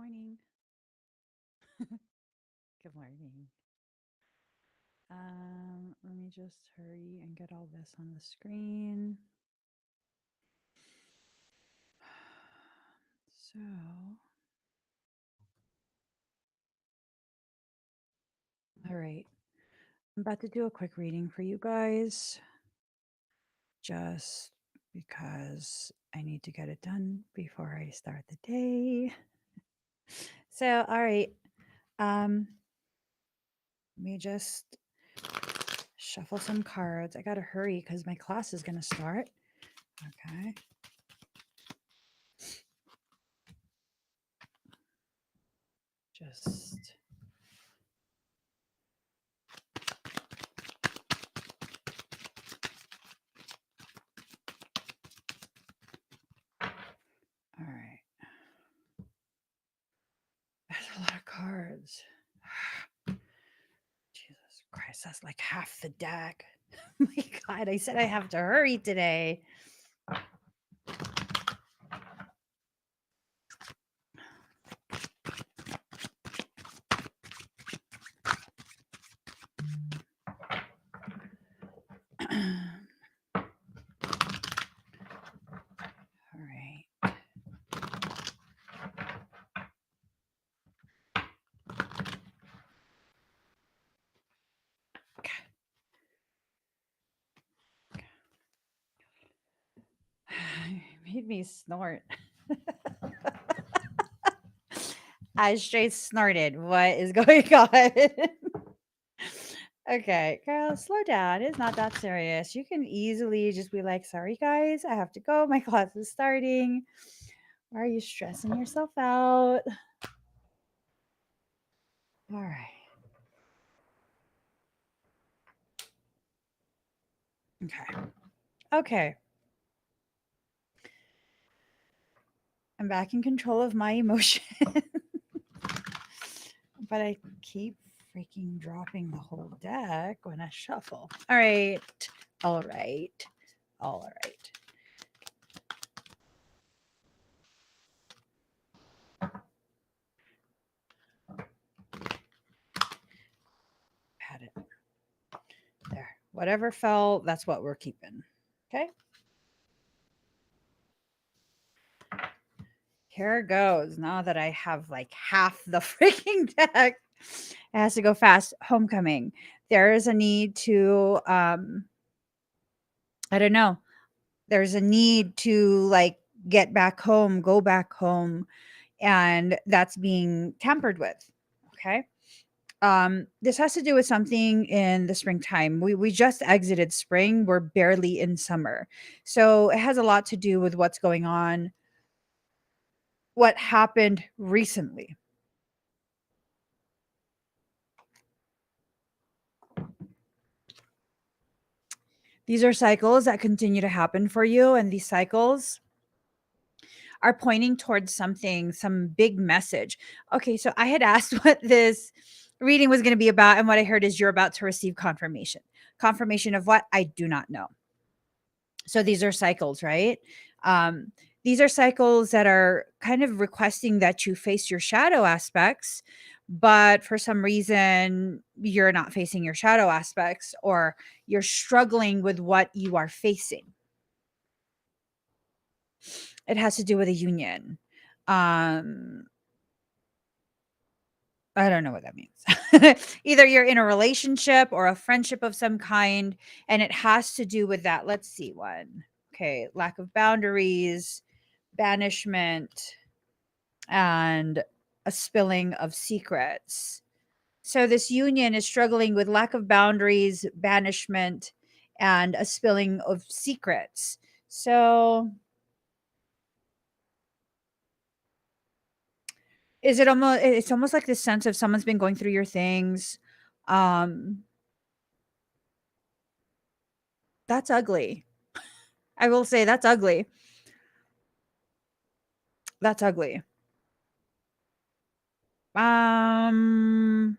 morning. Good morning. Let me just hurry and get all this on the screen. So, all right. I'm about to do a quick reading for you guys, just because I need to get it done before I start the day. So, all right. Let me just shuffle some cards. I gotta hurry because my class is gonna start. Okay. Just all right. That's a lot of cards. Jesus Christ, that's like half the deck. Oh my God, I said I have to hurry today. All right. Made me snort. I straight snorted. What is going on? Okay, girl, slow down. It's not that serious. You can easily just be like, sorry, guys, I have to go. My class is starting. Why are you stressing yourself out? All right. Okay. Okay. I'm back in control of my emotion. But I keep freaking dropping the whole deck when I shuffle. All right. All right. All right. Had it. There. Whatever fell, that's what we're keeping. Okay. Here it goes. Now that I have like half the freaking deck, it has to go fast. Homecoming. There is a need to, I don't know. There's a need to like get back home, go back home, and that's being tampered with. Okay. This has to do with something in the springtime. We just exited spring. We're barely in summer. So it has a lot to do with what's going on, what happened recently. These are cycles that continue to happen for you, and these cycles are pointing towards something, some big message. Okay, so I had asked what this reading was going to be about, and what I heard is you're about to receive confirmation. Confirmation of what? I do not know. So these are cycles, right? These are cycles that are kind of requesting that you face your shadow aspects, but for some reason, you're not facing your shadow aspects, or you're struggling with what you are facing. It has to do with a union. I don't know what that means. Either you're in a relationship or a friendship of some kind, and it has to do with that. Let's see one. Okay, lack of boundaries, banishment, and a spilling of secrets. So this union is struggling with lack of boundaries, banishment, and a spilling of secrets. So is it almost it's almost like this sense of someone's been going through your things. Um that's ugly. I will say that's ugly. That's ugly. Um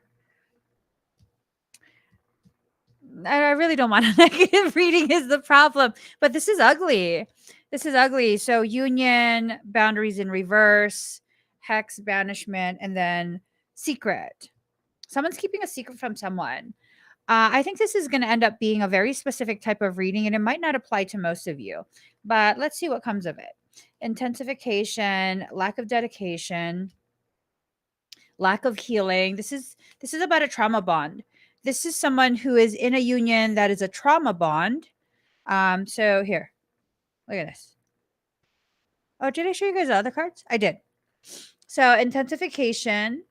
I really don't want a negative reading is the problem, but this is ugly. This is ugly. So union, boundaries in reverse, hex, banishment, and then secret. Someone's keeping a secret from someone. I think this is going to end up being a very specific type of reading, and it might not apply to most of you, but let's see what comes of it. Intensification, lack of dedication, lack of healing. This is about a trauma bond. This is someone who is in a union that is a trauma bond. So here, look at this. Oh, did I show you guys the other cards? I did. So intensification,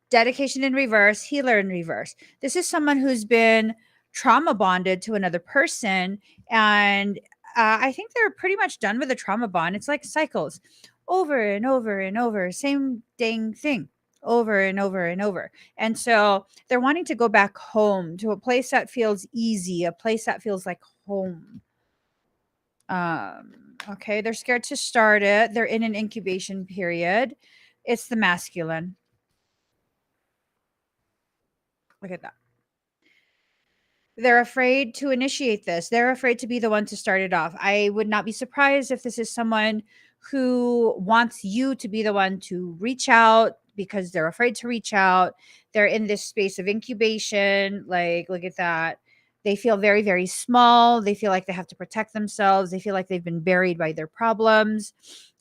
dedication in reverse, healer in reverse. This is someone who's been trauma bonded to another person. And I think they're pretty much done with the trauma bond. It's like cycles over and over and over, same dang thing over and over and over. And so they're wanting to go back home to a place that feels easy, a place that feels like home. Okay, they're scared to start it. They're in an incubation period. It's the masculine. Look at that. They're afraid to initiate this. They're afraid to be the one to start it off. I would not be surprised if this is someone who wants you to be the one to reach out because they're afraid to reach out. They're in this space of incubation. Like, look at that. They feel very, very small. They feel like they have to protect themselves. They feel like they've been buried by their problems.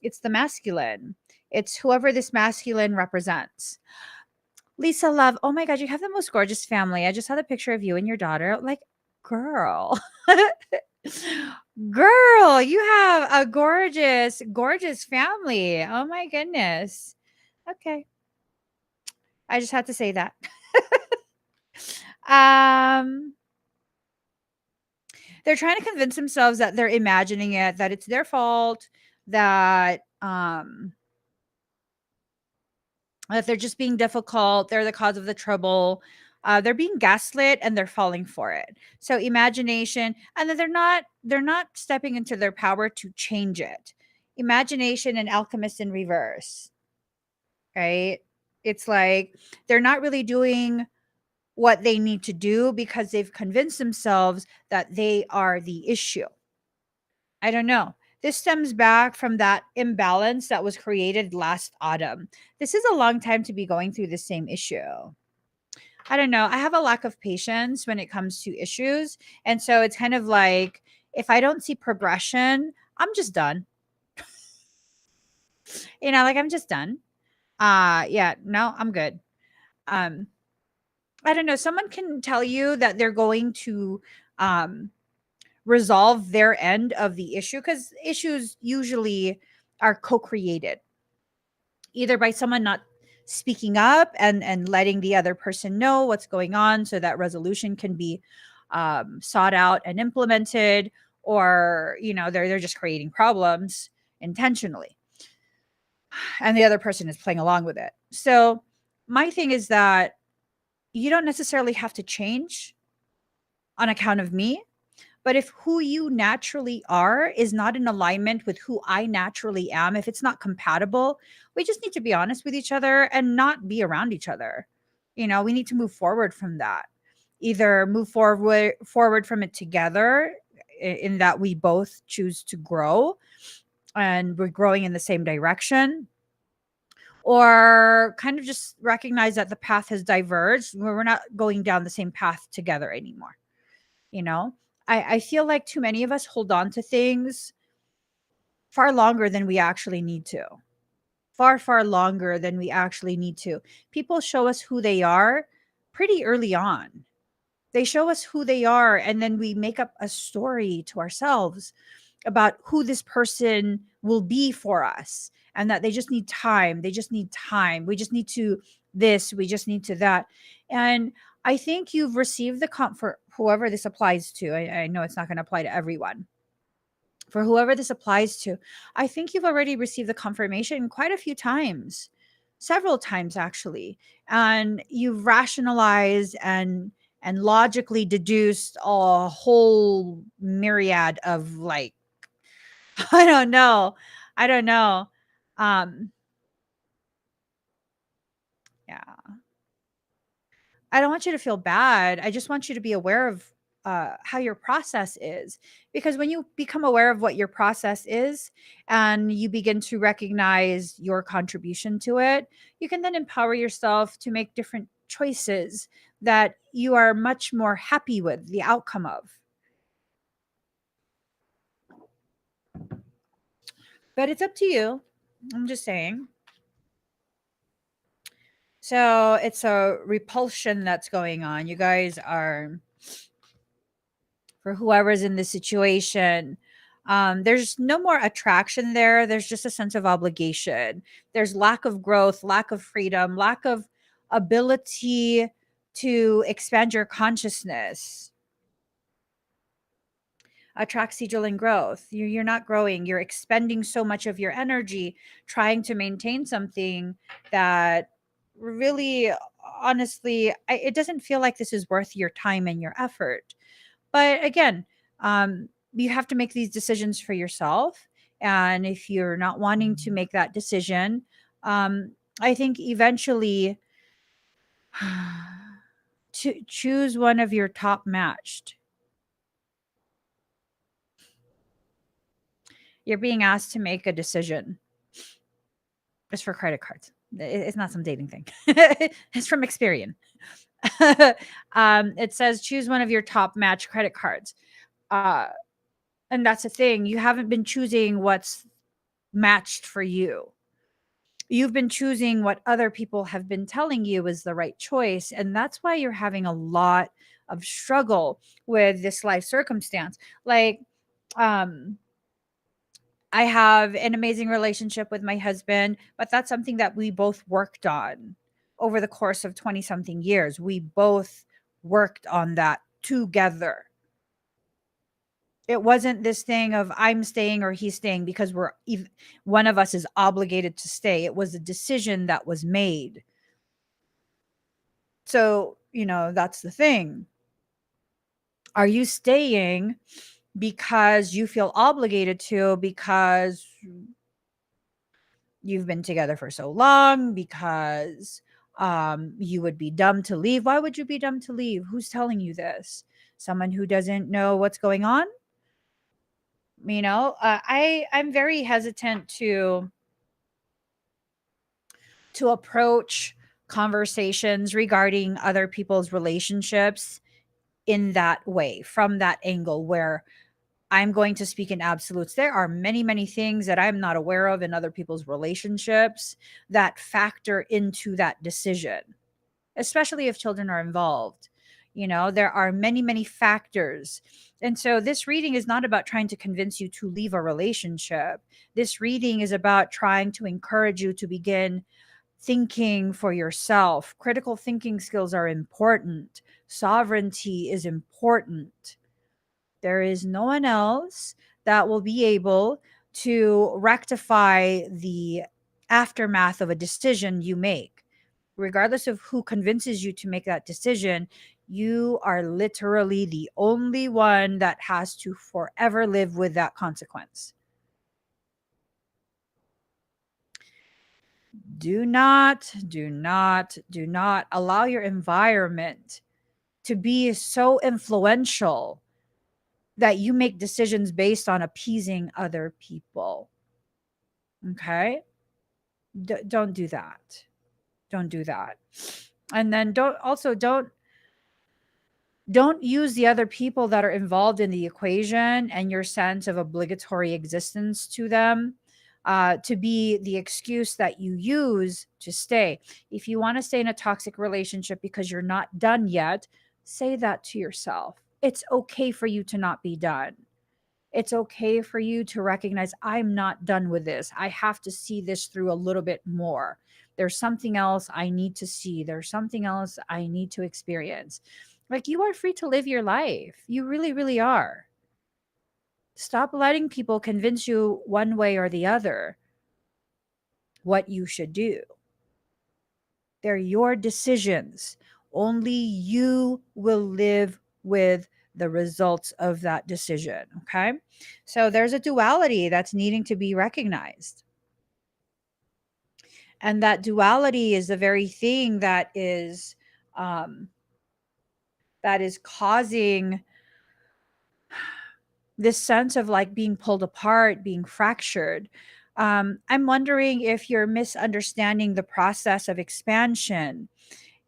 It's the masculine. It's whoever this masculine represents. Lisa Love, oh my god, you have the most gorgeous family. I just saw the picture of you and your daughter. Like, girl. Girl, you have a gorgeous, gorgeous family. Oh my goodness. Okay. I just had to say that. um they're trying to convince themselves that they're imagining it, that it's their fault, that they're just being difficult, they're the cause of the trouble. They're being gaslit and they're falling for it. So imagination, and then they're not stepping into their power to change it. Imagination and alchemist in reverse, right? It's like they're not really doing what they need to do because they've convinced themselves that they are the issue. I don't know. This stems back from that imbalance that was created last autumn. This is a long time to be going through the same issue. I don't know. I have a lack of patience when it comes to issues. And so it's kind of like if I don't see progression, I'm just done. Like I'm just done. Yeah, no, I'm good. Um I don't know. Someone can tell you that they're going to um resolve their end of the issue because issues usually are co-created either by someone not speaking up and letting the other person know what's going on so that resolution can be sought out and implemented, or they're just creating problems intentionally and the other person is playing along with it. So my thing is that you don't necessarily have to change on account of me. But if who you naturally are is not in alignment with who I naturally am, if it's not compatible, we just need to be honest with each other and not be around each other. We need to move forward from that. Either move forward from it together in that we both choose to grow and we're growing in the same direction, or kind of just recognize that the path has diverged where we're not going down the same path together anymore. you know I feel like too many of us hold on to things far longer than we actually need to. Far longer than we actually need to. People show us who they are pretty early on. They show us who they are, and then we make up a story to ourselves about who this person will be for us, and that they just need time. They just need time. We just need to this, we just need to that. And I think you've received the comfort, whoever this applies to. I know it's not going to apply to everyone. For whoever this applies to, I think you've already received the confirmation quite a few times, several times actually. And you've rationalized and logically deduced a whole myriad of like I don't know. I don't know. Um yeah. I don't want you to feel bad. I just want you to be aware of how your process is, because when you become aware of what your process is and you begin to recognize your contribution to it, you can then empower yourself to make different choices that you are much more happy with the outcome of. But it's up to you. I'm just saying. So it's a repulsion that's going on. You guys are, for whoever's in this situation, there's no more attraction there. There's just a sense of obligation. There's lack of growth, lack of freedom, lack of ability to expand your consciousness. Attract, sigil, and growth. You're not growing. You're expending so much of your energy trying to maintain something that really, honestly, it doesn't feel like this is worth your time and your effort. But again, you have to make these decisions for yourself. And if you're not wanting to make that decision, I think eventually to choose one of your top matched. You're being asked to make a decision. It's for credit cards. It's not some dating thing. It's from Experian. It says choose one of your top match credit cards. Uh, and that's the thing. You haven't been choosing what's matched for you. You've been choosing what other people have been telling you is the right choice. And that's why you're having a lot of struggle with this life circumstance. Like, um, I have an amazing relationship with my husband, but that's something that we both worked on over the course of 20 something years. We both worked on that together. It wasn't this thing of I'm staying or he's staying because one of us is obligated to stay. It was a decision that was made. So, that's the thing. Are you staying because you feel obligated to, because you've been together for so long, because you would be dumb to leave? Why would you be dumb to leave? Who's telling you this? Someone who doesn't know what's going on? I'm very hesitant to approach conversations regarding other people's relationships in that way, from that angle where I'm going to speak in absolutes. There are many, many things that I'm not aware of in other people's relationships that factor into that decision, especially if children are involved. There are many, many factors. And so this reading is not about trying to convince you to leave a relationship. This reading is about trying to encourage you to begin thinking for yourself. Critical thinking skills are important. Sovereignty is important. There is no one else that will be able to rectify the aftermath of a decision you make. Regardless of who convinces you to make that decision, you are literally the only one that has to forever live with that consequence. Do not allow your environment to be so influential that you make decisions based on appeasing other people. Okay? Don't do that. Don't do that. And then don't use the other people that are involved in the equation and your sense of obligatory existence to them to be the excuse that you use to stay. If you want to stay in a toxic relationship because you're not done yet, say that to yourself. It's okay for you to not be done. It's okay for you to recognize I'm not done with this. I have to see this through a little bit more. There's something else I need to see. There's something else I need to experience. Like, you are free to live your life. You really, really are. Stop letting people convince you one way or the other what you should do. They're your decisions. Only you will live with the results of that decision. Okay. So there's a duality that's needing to be recognized. And that duality is the very thing that is causing this sense of like being pulled apart, being fractured. I'm wondering if you're misunderstanding the process of expansion.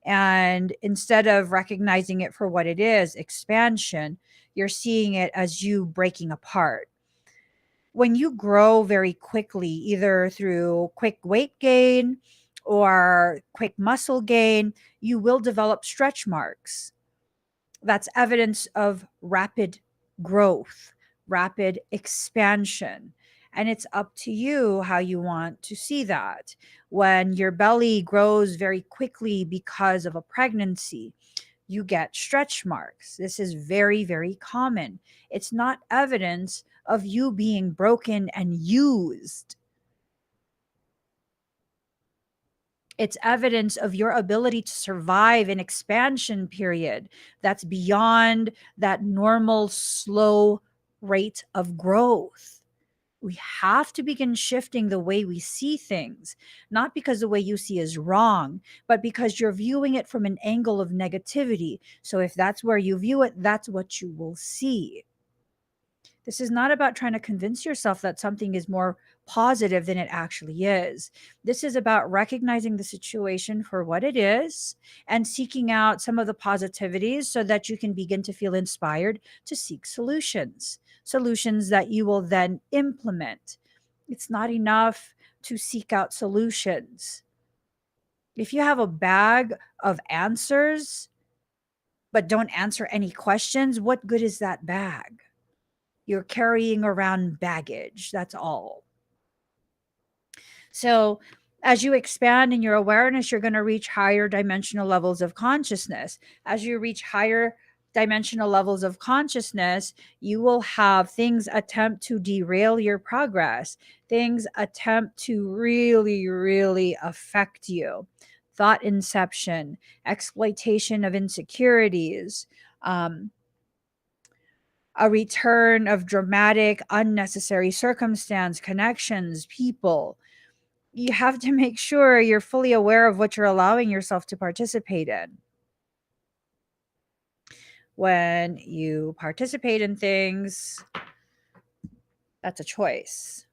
And instead of recognizing it for what it is, expansion, you're seeing it as you breaking apart. When you grow very quickly, either through quick weight gain or quick muscle gain, you will develop stretch marks. That's evidence of rapid growth, rapid expansion. And it's up to you how you want to see that. When your belly grows very quickly because of a pregnancy, you get stretch marks. This is very, very common. It's not evidence of you being broken and used. It's evidence of your ability to survive an expansion period that's beyond that normal, slow rate of growth. We have to begin shifting the way we see things, not because the way you see is wrong, but because you're viewing it from an angle of negativity. So if that's where you view it, that's what you will see. This is not about trying to convince yourself that something is more positive than it actually is. This is about recognizing the situation for what it is and seeking out some of the positivities so that you can begin to feel inspired to seek solutions, solutions that you will then implement. It's not enough to seek out solutions. If you have a bag of answers but don't answer any questions, what good is that bag? You're carrying around baggage. That's all. So, as you expand in your awareness, you're going to reach higher dimensional levels of consciousness. As you reach higher dimensional levels of consciousness, you will have things attempt to derail your progress, things attempt to really, really affect you. Thought inception, exploitation of insecurities, um, a return of dramatic, unnecessary circumstance, connections, people. You have to make sure you're fully aware of what you're allowing yourself to participate in. When you participate in things, that's a choice.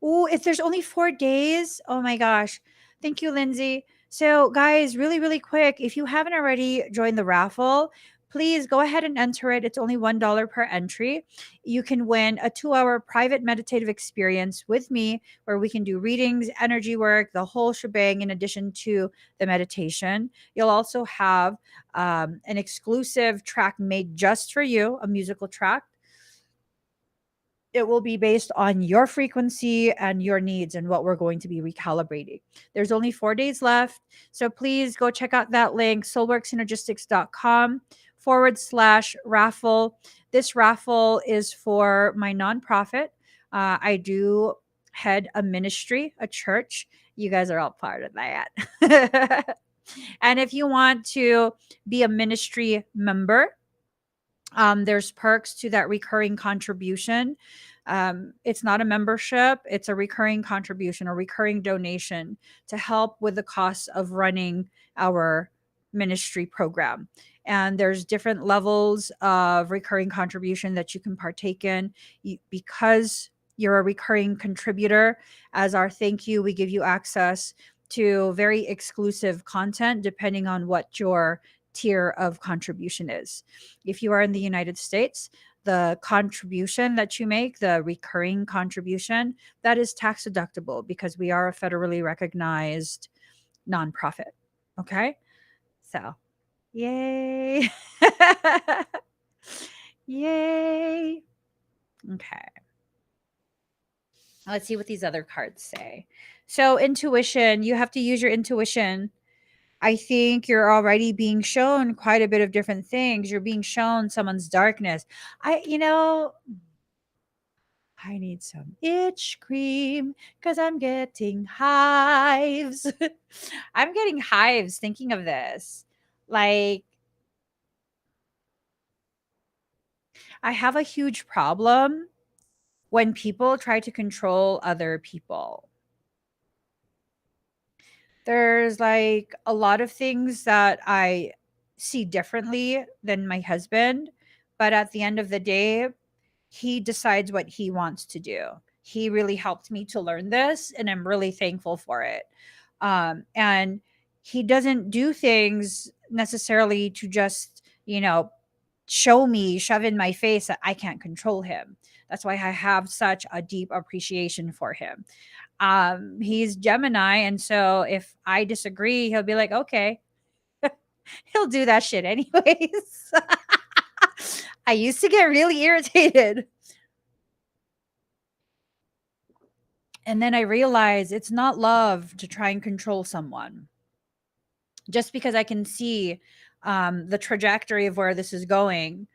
Oh, if there's only 4 days, oh my gosh. Thank you, Lindsay. So, guys, really, really quick, if you haven't already joined the raffle, please go ahead and enter it. It's only $1 per entry. You can win a 2-hour private meditative experience with me where we can do readings, energy work, the whole shebang, in addition to the meditation. You'll also have an exclusive track made just for you, a musical track. It will be based on your frequency and your needs and what we're going to be recalibrating. There's only 4 days left. So please go check out that link, soulworksynergistics.com/raffle. This raffle is for my nonprofit. I do head a ministry, a church. You guys are all part of that. And if you want to be a ministry member, there's perks to that recurring contribution. It's not a membership, it's a recurring contribution, a recurring donation to help with the costs of running our ministry program. And there's different levels of recurring contribution that you can partake in. Because you're a recurring contributor, as our thank you, we give you access to very exclusive content depending on what your tier of contribution is. If you are in the United States, the contribution that you make, the recurring contribution, that is tax deductible because we are a federally recognized nonprofit. Okay. So, yay. Yay. Okay. Let's see what these other cards say. So, intuition, you have to use your intuition. I think you're already being shown quite a bit of different things. You're being shown someone's darkness. I need some itch cream because I'm getting hives. I'm getting hives thinking of this. Like, I have a huge problem when people try to control other people. There's like a lot of things that I see differently than my husband, but at the end of the day, he decides what he wants to do. He really helped me to learn this, and I'm really thankful for it. And he doesn't do things necessarily to just, show me, shove in my face that I can't control him. That's why I have such a deep appreciation for him. He's Gemini, and so if I disagree, he'll be like, okay, he'll do that shit anyways. I used to get really irritated. And then I realized it's not love to try and control someone. Just because I can see the trajectory of where this is going,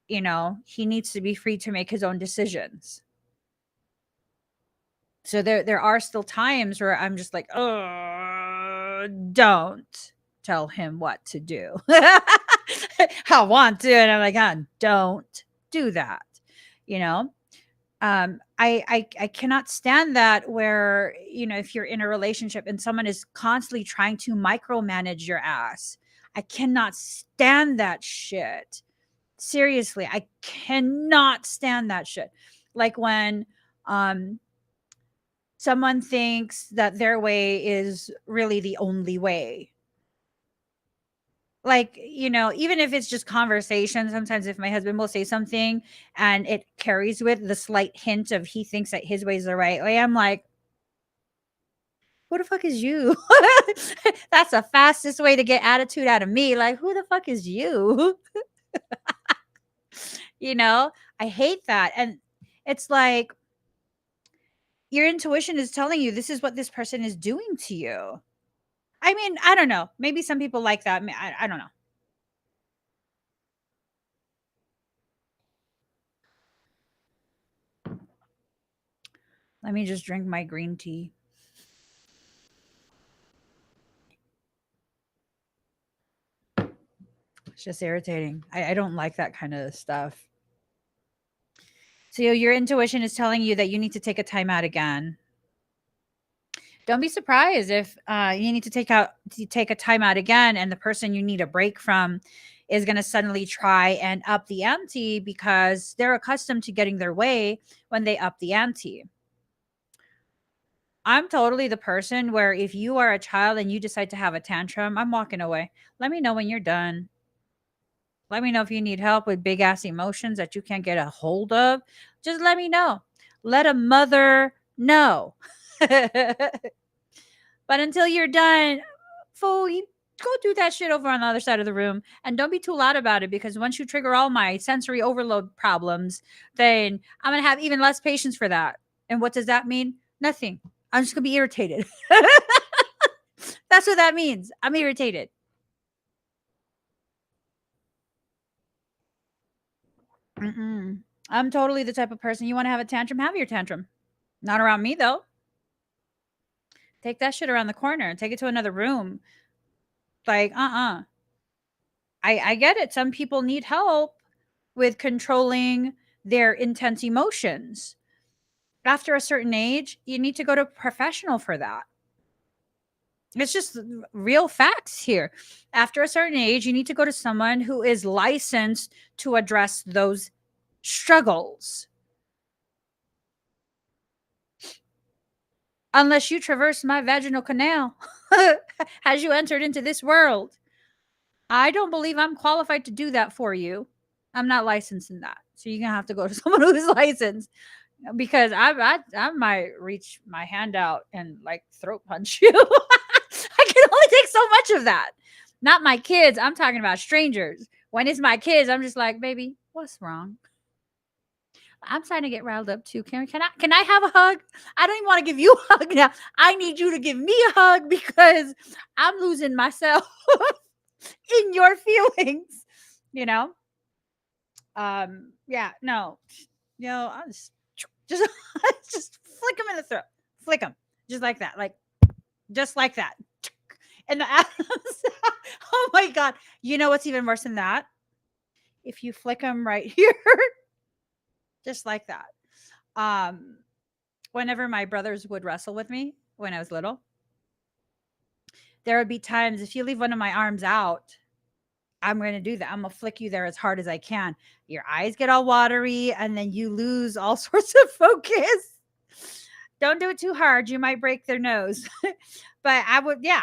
he needs to be free to make his own decisions. So there are still times where I'm just like, oh, don't tell him what to do. I want to, and I'm like, don't do that. You know, I cannot stand that where, if you're in a relationship and someone is constantly trying to micromanage your ass. I cannot stand that shit. Seriously, I cannot stand that shit. Like when someone thinks that their way is really the only way. Like, even if it's just conversation, sometimes if my husband will say something and it carries with the slight hint of he thinks that his way is the right way, I'm like, who the fuck is you? That's the fastest way to get attitude out of me. Like, who the fuck is you? you know, I hate that. And it's like your intuition is telling you this is what this person is doing to you. I mean, I don't know. Maybe some people like that. I don't know. Let me just drink my green tea. It's just irritating. I don't like that kind of stuff. So your intuition is telling you that you need to take a time out again. Don't be surprised if you need to take a time out again, and the person you need a break from is going to suddenly try and up the ante because they're accustomed to getting their way when they up the ante. I'm totally the person where if you are a child and you decide to have a tantrum, I'm walking away. Let me know when you're done. Let me know if you need help with big ass emotions that you can't get a hold of. Just let me know. Let a mother know. But until you're done, fool, you go do that shit over on the other side of the room. And don't be too loud about it, because once you trigger all my sensory overload problems, then I'm going to have even less patience for that. And what does that mean? Nothing. I'm just going to be irritated. That's what that means. I'm irritated. Mm-mm. I'm totally the type of person, you want to have a tantrum, have your tantrum. Not around me, though. Take that shit around the corner. Take it to another room. Like, I get it. Some people need help with controlling their intense emotions. After a certain age, you need to go to a professional for that. It's just real facts here. After a certain age, you need to go to someone who is licensed to address those struggles. Unless you traverse my vaginal canal as you entered into this world. I don't believe I'm qualified to do that for you. I'm not licensed in that. So you're going to have to go to someone who is licensed, because I might reach my hand out and like throat punch you. I can only take so much of that. Not my kids. I'm talking about strangers. When it's my kids, I'm just like, baby, what's wrong? I'm starting to get riled up too. Can I have a hug? I don't even want to give you a hug now. I need you to give me a hug because I'm losing myself in your feelings. You know? Yeah, no. I'll just just flick them in the throat. Flick them. Just like that. Like just like that. And the oh my god. You know what's even worse than that? If you flick them right here, just like that. Um Whenever my brothers would wrestle with me when I was little, there would be times if you leave one of my arms out, I'm going to do that. I'm going to flick you there as hard as I can. Your eyes get all watery and then you lose all sorts of focus. Don't do it too hard. You might break their nose. But I would, yeah,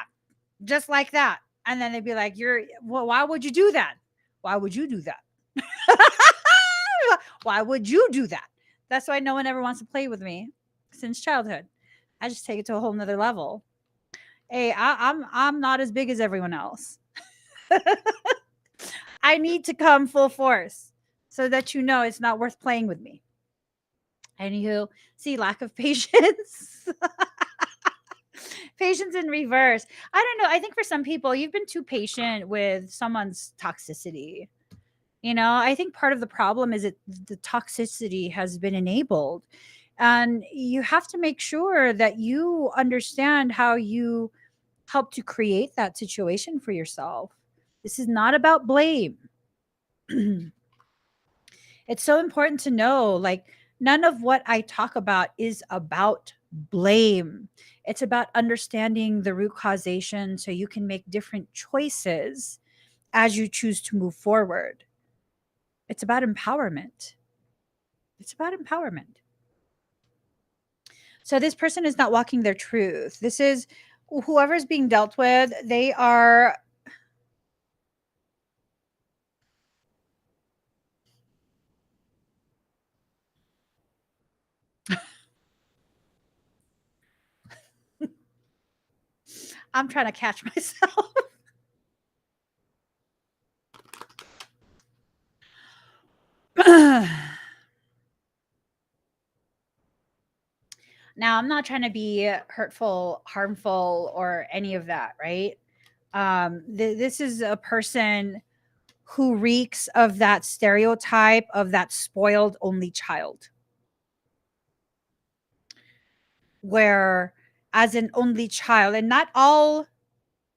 just like that. And then they'd be like, well, why would you do that? Why would you do that? Why would you do that? That's why no one ever wants to play with me since childhood. I just take it to a whole nother level. Hey, I'm not as big as everyone else. I need to come full force so that you know it's not worth playing with me. Anywho, see, lack of patience. Patience in reverse. I don't know. I think for some people, you've been too patient with someone's toxicity. You know, I think part of the problem is that the toxicity has been enabled. And you have to make sure that you understand how you help to create that situation for yourself. This is not about blame. It's so important to know, like, none of what I talk about is about blame. It's about understanding the root causation so you can make different choices as you choose to move forward. It's about empowerment. It's about empowerment. So this person is not walking their truth. This is whoever's being dealt with, they are I'm trying to catch myself. Now, I'm not trying to be hurtful, harmful, or any of that, right? This is a person who reeks of that stereotype of that spoiled only child, where, as an only child, and not all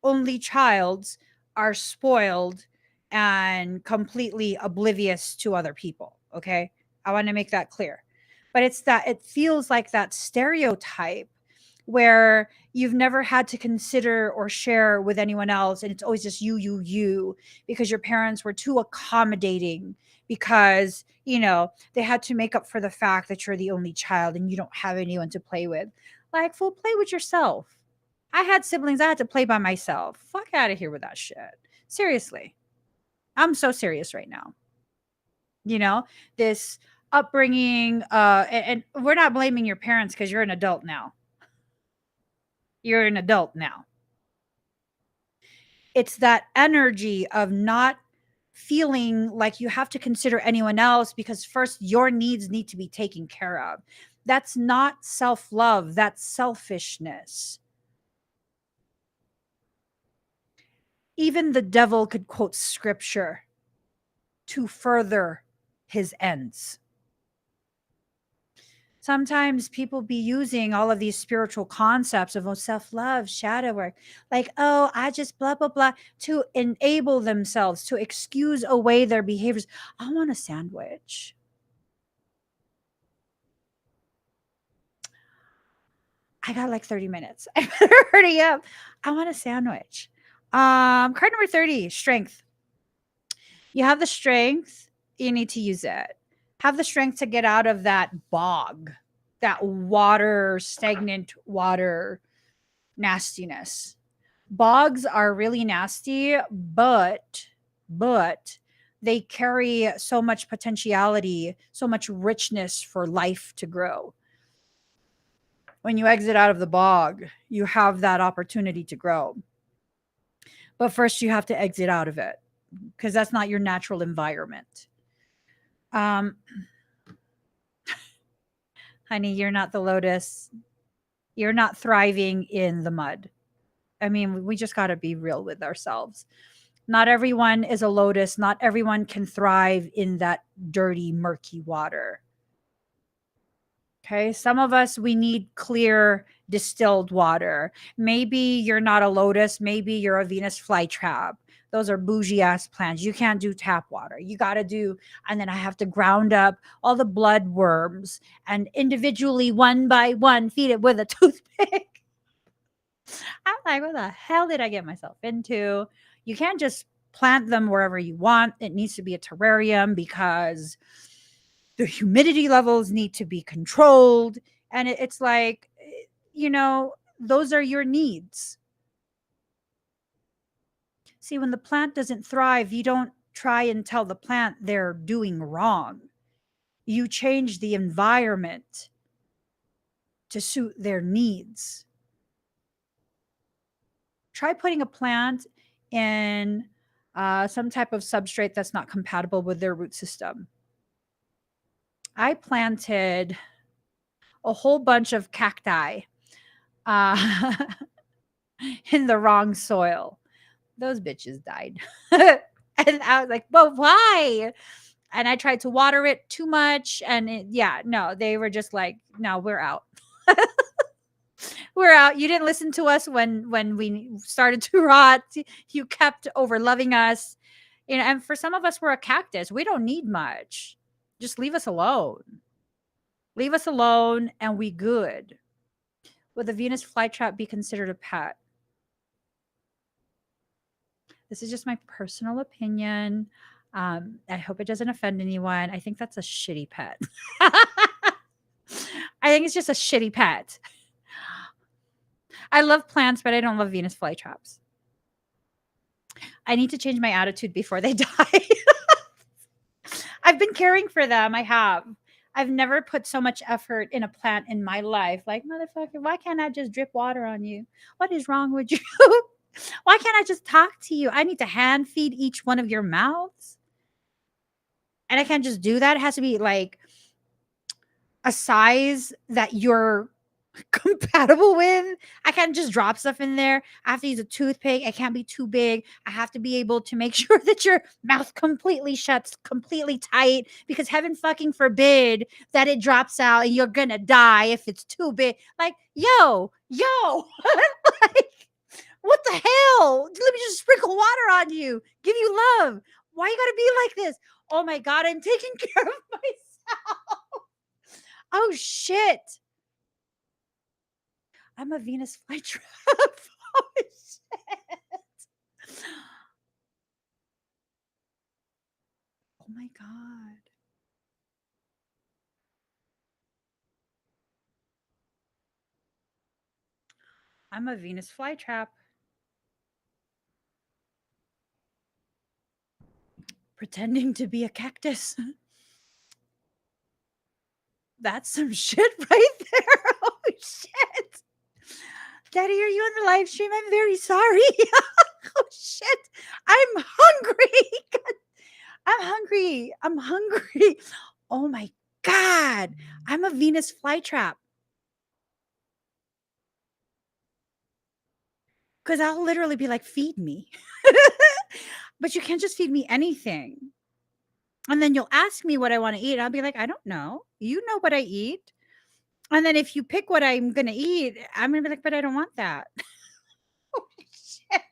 only childs are spoiled and completely oblivious to other people. Okay. I want to make that clear. But it's that it feels like that stereotype where you've never had to consider or share with anyone else. And it's always just you, because your parents were too accommodating because, they had to make up for the fact that you're the only child and you don't have anyone to play with. Like, full play with yourself. I had siblings. I had to play by myself. Fuck out of here with that shit. Seriously. I'm so serious right now. This upbringing, and we're not blaming your parents because you're an adult now. You're an adult now. It's that energy of not feeling like you have to consider anyone else because first your needs need to be taken care of. That's not self-love. That's selfishness. Even the devil could quote scripture to further his ends. Sometimes people be using all of these spiritual concepts of self-love, shadow work, like, oh, I just blah, blah, blah, to enable themselves, to excuse away their behaviors. I want a sandwich. I got like 30 minutes. I better hurry up. I want a sandwich. Card number 30, strength. You have the strength, you need to use it. Have the strength to get out of that bog, that water, stagnant water nastiness. Bogs are really nasty, but they carry so much potentiality, so much richness for life to grow. When you exit out of the bog, you have that opportunity to grow. But first you have to exit out of it because that's not your natural environment. Honey, you're not the lotus. You're not thriving in the mud. I mean, we just got to be real with ourselves. Not everyone is a lotus. Not everyone can thrive in that dirty, murky water. Okay. Some of us, we need clear, distilled water. Maybe you're not a lotus. Maybe you're a Venus flytrap. Those are bougie ass plants. You can't do tap water. You got to do, and then I have to ground up all the blood worms and individually, one by one, feed it with a toothpick. I'm like, what the hell did I get myself into? You can't just plant them wherever you want. It needs to be a terrarium because the humidity levels need to be controlled. And it's like, those are your needs. See, when the plant doesn't thrive, you don't try and tell the plant they're doing wrong. You change the environment to suit their needs. Try putting a plant in some type of substrate that's not compatible with their root system. I planted a whole bunch of cacti uh, in the wrong soil. Those bitches died. And I was like, but why? And I tried to water it too much. And no, they were just like, no, we're out. We're out. You didn't listen to us when we started to rot. You kept over loving us. And for some of us, we're a cactus. We don't need much. Just leave us alone. Leave us alone and we good. Would the Venus flytrap be considered a pet? This is just my personal opinion. I hope it doesn't offend anyone. I think that's a shitty pet. I think it's just a shitty pet. I love plants, but I don't love Venus flytraps. I need to change my attitude before they die. I've been caring for them. I have. I've never put so much effort in a plant in my life. Like, motherfucker, why can't I just drip water on you? What is wrong with you? Why can't I just talk to you? I need to hand feed each one of your mouths. And I can't just do that. It has to be like a size that you're compatible with. I can't just drop stuff in there. I have to use a toothpick. It can't be too big. I have to be able to make sure that your mouth completely shuts, completely tight, because heaven fucking forbid that it drops out and you're gonna die if it's too big. Like, yo, like, what the hell? Let me just sprinkle water on you, give you love. Why you gotta be like this? Oh my God, I'm taking care of myself. Oh shit. I'm a Venus flytrap. Oh shit. Oh my God. I'm a Venus flytrap. Pretending to be a cactus. That's some shit right there. Oh shit. Daddy, are you on the live stream? I'm very sorry. Oh shit. I'm hungry. I'm hungry. I'm hungry. Oh my God. I'm a Venus flytrap. Because I'll literally be like, feed me. But you can't just feed me anything. And then you'll ask me what I want to eat. I'll be like, I don't know. You know what I eat. And then if you pick what I'm going to eat, I'm going to be like, but I don't want that. Oh, shit.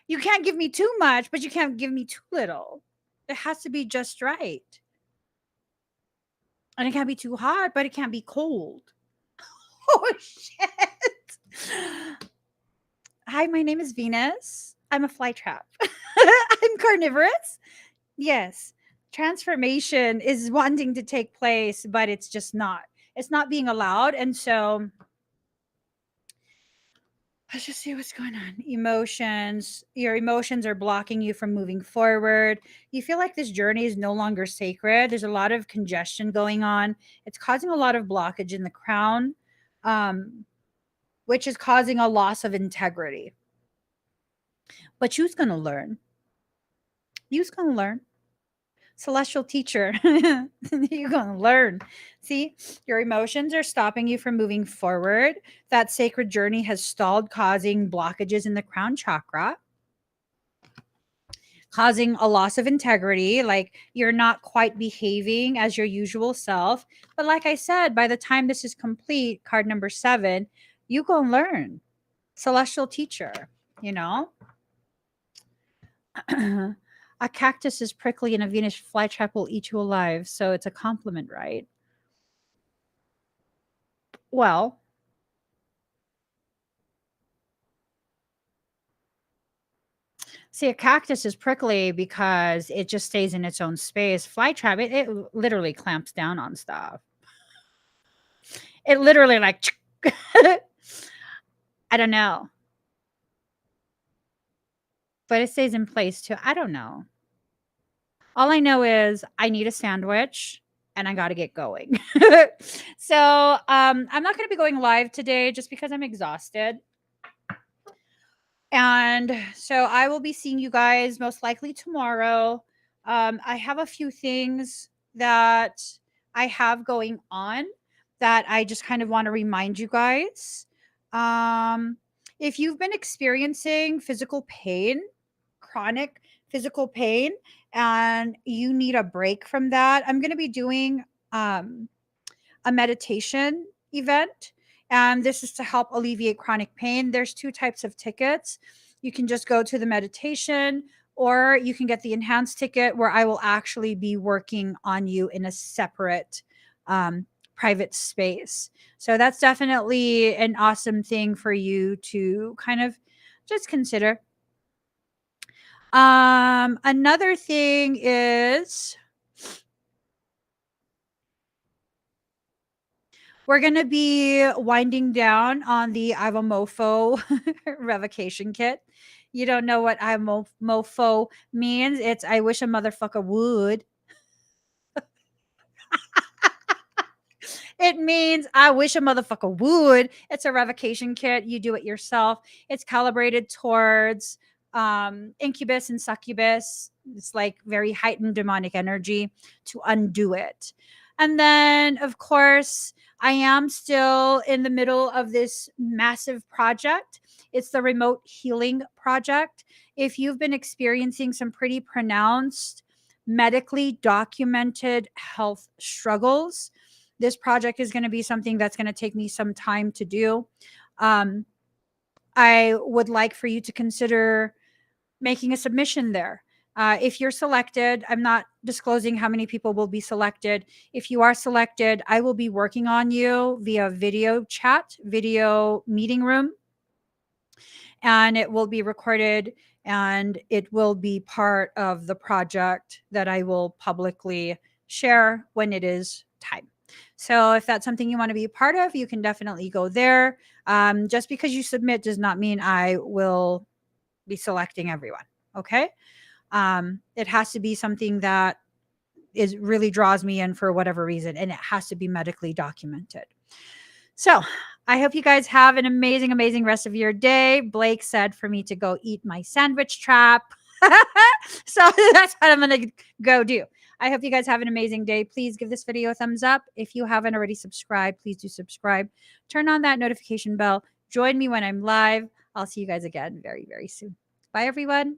You can't give me too much, but you can't give me too little. It has to be just right. And it can't be too hot, but it can't be cold. Oh, shit. Hi, my name is Venus. I'm a flytrap. I'm carnivorous. Yes. Transformation is wanting to take place, but it's just not. It's not being allowed. And so let's just see what's going on. Emotions. Your emotions are blocking you from moving forward. You feel like this journey is no longer sacred. There's a lot of congestion going on. It's causing a lot of blockage in the crown, which is causing a loss of integrity. But you's going to learn. You's going to learn. Celestial teacher, you're going to learn. See, your emotions are stopping you from moving forward. That sacred journey has stalled, causing blockages in the crown chakra, causing a loss of integrity. Like you're not quite behaving as your usual self. But like I said, by the time this is complete, card number 7, you go and learn. Celestial teacher, you know? A cactus is prickly and a Venus flytrap will eat you alive. So it's a compliment, right? Well, See, a cactus is prickly because it just stays in its own space. Flytrap, it literally clamps down on stuff. It literally like, I don't know, but it stays in place too. I don't know. All I know is I need a sandwich and I got to get going. So I'm not going to be going live today just because I'm exhausted. And so I will be seeing you guys most likely tomorrow. I have a few things that I have going on that I just kind of want to remind you guys. Um, if you've been experiencing physical pain, chronic physical pain, and you need a break from that, I'm going to be doing um, a meditation event. And this is to help alleviate chronic pain. There's two types of tickets. You can just go to the meditation, or you can get the enhanced ticket where I will actually be working on you in a separate private space. So that's definitely an awesome thing for you to kind of just consider. Another thing is we're going to be winding down on the I'm a Mofo revocation kit. You don't know what I'm a Mofo means? It's I wish a motherfucker would. It means I wish a motherfucker would. It's a revocation kit. You do it yourself. It's calibrated towards incubus and succubus. It's like very heightened demonic energy to undo it. And then, of course, I am still in the middle of this massive project. It's the remote healing project. If you've been experiencing some pretty pronounced medically documented health struggles, this project is going to be something that's going to take me some time to do. Um, I would like for you to consider making a submission there. If you're selected, I'm not disclosing how many people will be selected. If you are selected, I will be working on you via video chat, video meeting room, and it will be recorded and it will be part of the project that I will publicly share when it is time. So if that's something you want to be a part of, you can definitely go there. Just because you submit does not mean I will be selecting everyone. Okay. It has to be something that is really draws me in for whatever reason, and it has to be medically documented. So I hope you guys have an amazing, amazing rest of your day. Blake said for me to go eat my sandwich trap. So that's what I'm going to go do. I hope you guys have an amazing day. Please give this video a thumbs up. If you haven't already subscribed, please do subscribe. Turn on that notification bell. Join me when I'm live. I'll see you guys again very, very soon. Bye, everyone.